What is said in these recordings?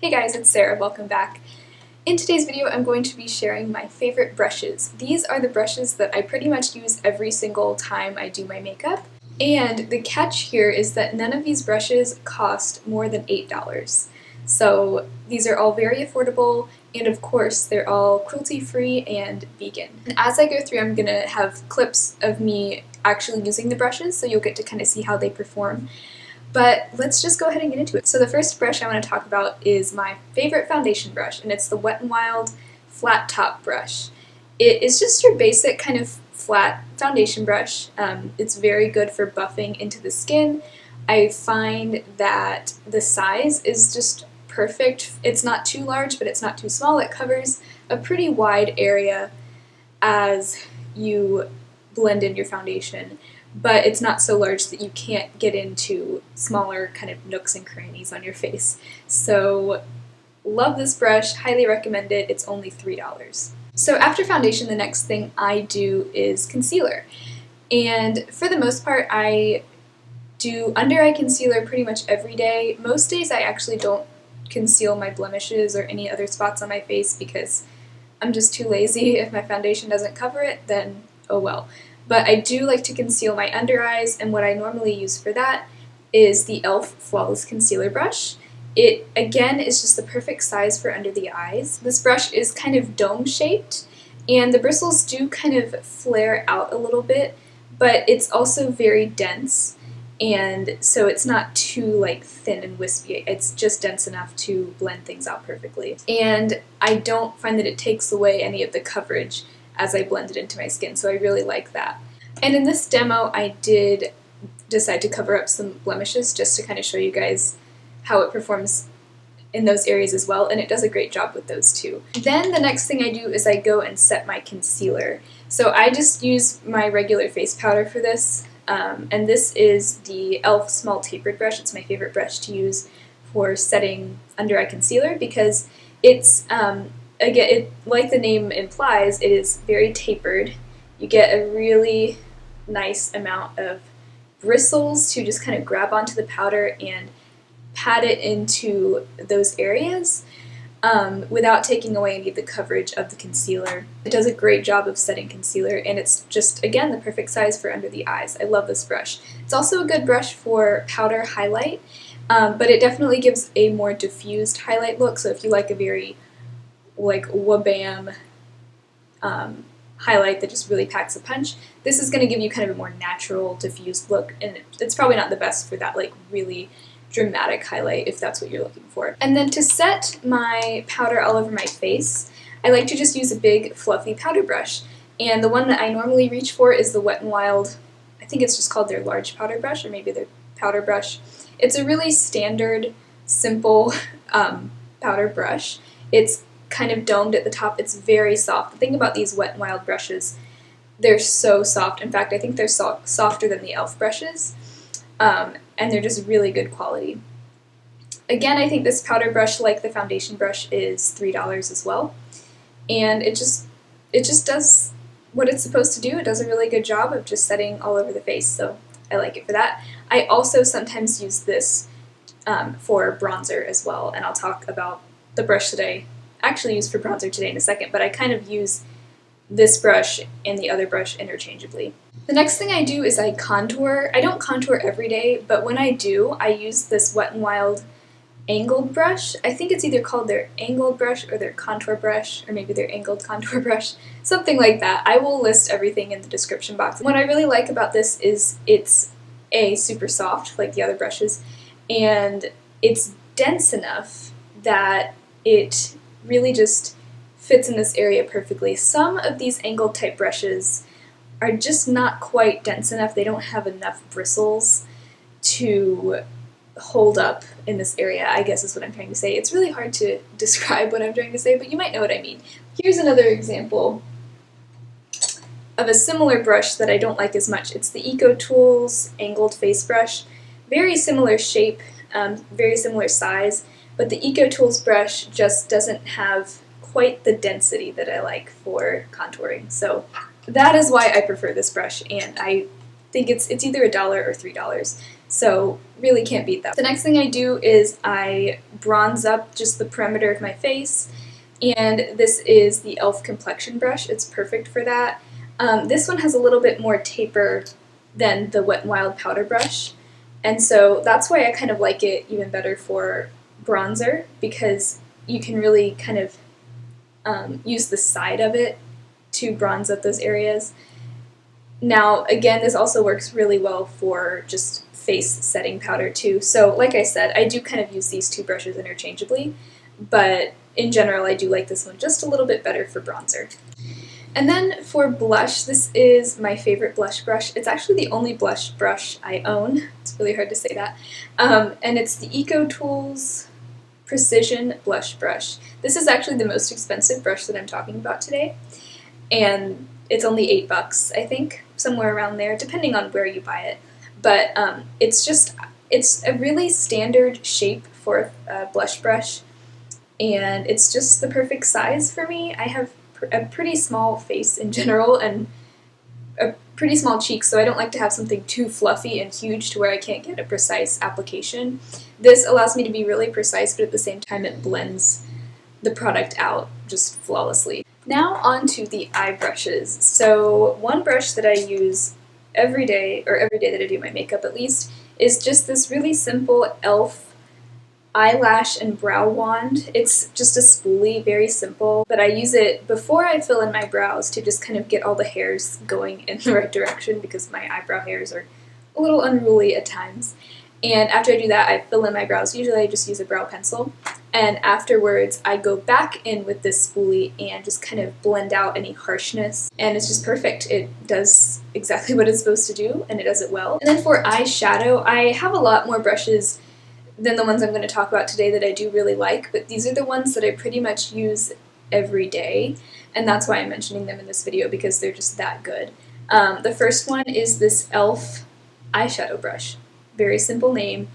Hey guys, it's Sarah, welcome back. In today's video I'm going to be sharing my favorite brushes. These are the brushes that I pretty much use every single time I do my makeup. And the catch here is that none of these brushes cost more than $8. So these are all very affordable, and of course they're all cruelty-free and vegan. And as I go through, I'm going to have clips of me actually using the brushes, so you'll get to kind of see how they perform. But let's just go ahead and get into it. So the first brush I want to talk about is my favorite foundation brush, and it's the Wet n Wild flat top brush. It is just your basic kind of flat foundation brush. It's very good for buffing into the skin. I find that the size is just perfect. It's not too large, but it's not too small. It covers a pretty wide area as you blend in your foundation, but it's not so large that you can't get into smaller kind of nooks and crannies on your face. So love this brush, highly recommend it. It's only $3. So after foundation, the next thing I do is concealer. And for the most part, I do under eye concealer pretty much every day. Most days I actually don't conceal my blemishes or any other spots on my face because I'm just too lazy. If my foundation doesn't cover it, then oh well. But I do like to conceal my under eyes, and what I normally use for that is the e.l.f. Flawless Concealer Brush. It, again, is just the perfect size for under the eyes. This brush is kind of dome-shaped, and the bristles do kind of flare out a little bit, but it's also very dense, and so it's not too like thin and wispy. It's just dense enough to blend things out perfectly. And I don't find that it takes away any of the coverage as I blend it into my skin, so I really like that. And in this demo, I did decide to cover up some blemishes just to kind of show you guys how it performs in those areas as well, and it does a great job with those too. Then the next thing I do is I go and set my concealer. So I just use my regular face powder for this, and this is the e.l.f. Small Tapered Brush. It's my favorite brush to use for setting under eye concealer because it's again, like the name implies, it is very tapered. You get a really nice amount of bristles to just kind of grab onto the powder and pat it into those areas without taking away any of the coverage of the concealer. It does a great job of setting concealer, and it's just, again, the perfect size for under the eyes. I love this brush. It's also a good brush for powder highlight, but it definitely gives a more diffused highlight look, so if you like a very like wabam highlight that just really packs a punch, this is going to give you kind of a more natural, diffused look, and it's probably not the best for that like really dramatic highlight if that's what you're looking for. And then to set my powder all over my face, I like to just use a big fluffy powder brush, and the one that I normally reach for is the Wet n Wild, I think it's just called their large powder brush, or maybe their powder brush. It's a really standard, simple powder brush. It's kind of domed at the top. It's very soft. The thing about these Wet n Wild brushes, they're so soft. In fact, I think they're softer than the e.l.f. brushes, and they're just really good quality. Again, I think this powder brush, like the foundation brush, is $3 as well, and it just does what it's supposed to do. It does a really good job of just setting all over the face, so I like it for that. I also sometimes use this for bronzer as well, and I'll talk about the brush that I actually use for bronzer today in a second, but I kind of use this brush and the other brush interchangeably. The next thing I do is I contour. I don't contour every day, but when I do, I use this Wet n Wild angled brush. I think it's either called their angled brush or their contour brush, or maybe their angled contour brush, something like that. I will list everything in the description box. What I really like about this is it's super soft, like the other brushes, and it's dense enough that it really just fits in this area perfectly. Some of these angled type brushes are just not quite dense enough. They don't have enough bristles to hold up in this area, I guess is what I'm trying to say. It's really hard to describe what I'm trying to say, but you might know what I mean. Here's another example of a similar brush that I don't like as much. It's the EcoTools Angled Face Brush. Very similar shape, very similar size, but the EcoTools brush just doesn't have quite the density that I like for contouring. So that is why I prefer this brush, and I think it's either $1 or $3. So really can't beat that. The next thing I do is I bronze up just the perimeter of my face, and this is the e.l.f. complexion brush. It's perfect for that. This one has a little bit more taper than the Wet n Wild powder brush, and so that's why I kind of like it even better for bronzer, because you can really kind of use the side of it to bronze up those areas. Now, again, this also works really well for just face setting powder too. So, like I said, I do kind of use these two brushes interchangeably, but in general, I do like this one just a little bit better for bronzer. And then for blush, this is my favorite blush brush. It's actually the only blush brush I own. It's really hard to say that. And it's the EcoTools Precision Blush Brush. This is actually the most expensive brush that I'm talking about today, and it's only $8, I think, somewhere around there, depending on where you buy it. But it's a really standard shape for a blush brush, and it's just the perfect size for me. I have a pretty small face in general, and a pretty small cheeks, so I don't like to have something too fluffy and huge to where I can't get a precise application. This allows me to be really precise, but at the same time it blends the product out just flawlessly. Now on to the eye brushes. So one brush that I use every day, or every day that I do my makeup at least, is just this really simple e.l.f. eyelash and brow wand. It's just a spoolie, very simple, but I use it before I fill in my brows to just kind of get all the hairs going in the right direction, because my eyebrow hairs are a little unruly at times. And after I do that, I fill in my brows. Usually I just use a brow pencil, and afterwards I go back in with this spoolie and just kind of blend out any harshness, and it's just perfect. It does exactly what it's supposed to do, and it does it well. And then for eyeshadow, I have a lot more brushes than the ones I'm going to talk about today that I do really like, but these are the ones that I pretty much use every day, and that's why I'm mentioning them in this video, because they're just that good. The first one is this e.l.f. eyeshadow brush. Very simple name.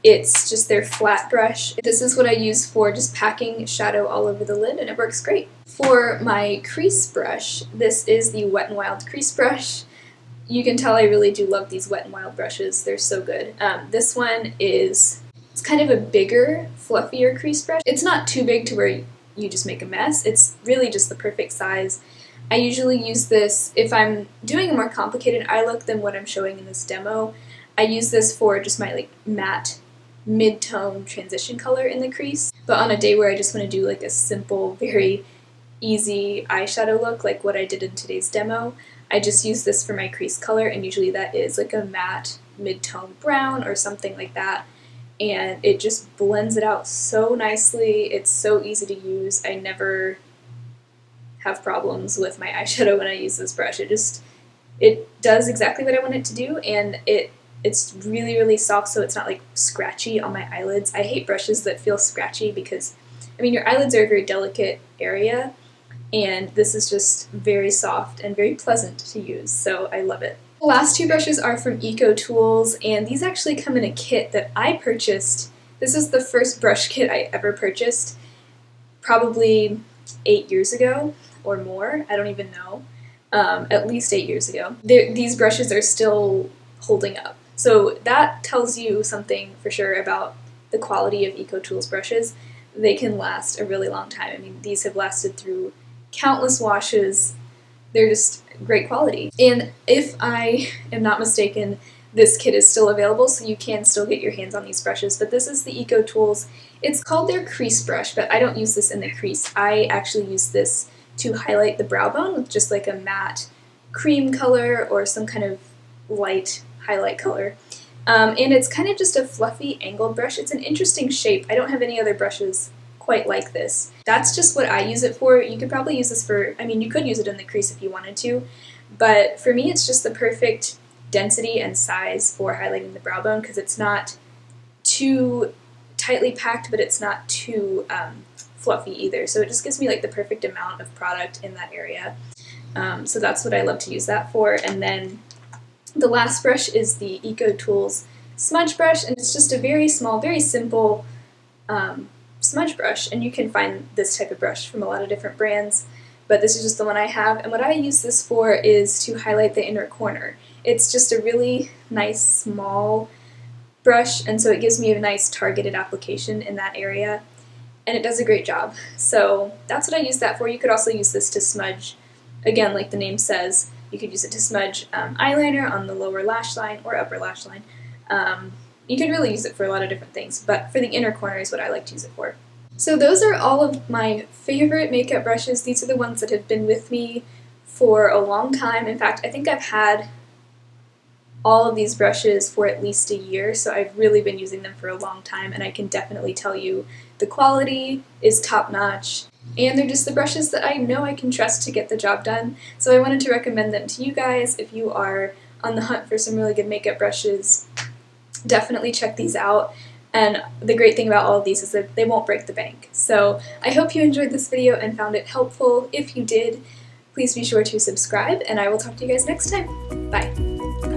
It's just their flat brush. This is what I use for just packing shadow all over the lid, and it works great. For my crease brush, this is the Wet n Wild crease brush. You can tell I really do love these Wet n Wild brushes. They're so good. This one is... it's kind of a bigger, fluffier crease brush. It's not too big to where you just make a mess. It's really just the perfect size. I usually use this if I'm doing a more complicated eye look than what I'm showing in this demo. I use this for just my matte mid-tone transition color in the crease. But on a day where I just want to do a simple, very easy eyeshadow look like what I did in today's demo, I just use this for my crease color, and usually that is a matte mid-tone brown or something like that. And it just blends it out so nicely. It's so easy to use. I never have problems with my eyeshadow when I use this brush. It does exactly what I want it to do, and it's really, really soft, so it's not scratchy on my eyelids. I hate brushes that feel scratchy because, I mean, your eyelids are a very delicate area, and this is just very soft and very pleasant to use, so I love it. The last two brushes are from EcoTools, and these actually come in a kit that I purchased. This is the first brush kit I ever purchased, probably 8 years ago or more. I don't even know. At least 8 years ago. These brushes are still holding up. So that tells you something for sure about the quality of EcoTools brushes. They can last a really long time. I mean, these have lasted through countless washes. They're just great quality. And if I am not mistaken, this kit is still available, so you can still get your hands on these brushes. But this is the EcoTools. It's called their crease brush, but I don't use this in the crease. I actually use this to highlight the brow bone with just a matte cream color or some kind of light highlight color. And it's kind of just a fluffy angled brush. It's an interesting shape. I don't have any other brushes quite like this. That's just what I use it for. You could probably use this for, I mean, you could use it in the crease if you wanted to, but for me it's just the perfect density and size for highlighting the brow bone, because it's not too tightly packed, but it's not too fluffy either. So it just gives me the perfect amount of product in that area. So that's what I love to use that for. And then the last brush is the EcoTools smudge brush, and it's just a very small, very simple smudge brush, and you can find this type of brush from a lot of different brands, but this is just the one I have, and what I use this for is to highlight the inner corner. It's just a really nice, small brush, and so it gives me a nice targeted application in that area, and it does a great job. So that's what I use that for. You could also use this to smudge, again, like the name says, you could use it to smudge eyeliner on the lower lash line or upper lash line. You could really use it for a lot of different things, but for the inner corner is what I like to use it for. So those are all of my favorite makeup brushes. These are the ones that have been with me for a long time. In fact, I think I've had all of these brushes for at least a year, so I've really been using them for a long time, and I can definitely tell you the quality is top-notch, and they're just the brushes that I know I can trust to get the job done. So I wanted to recommend them to you guys. If you are on the hunt for some really good makeup brushes, definitely check these out. And the great thing about all of these is that they won't break the bank. So I hope you enjoyed this video and found it helpful. If you did, please be sure to subscribe, and I will talk to you guys next time. Bye!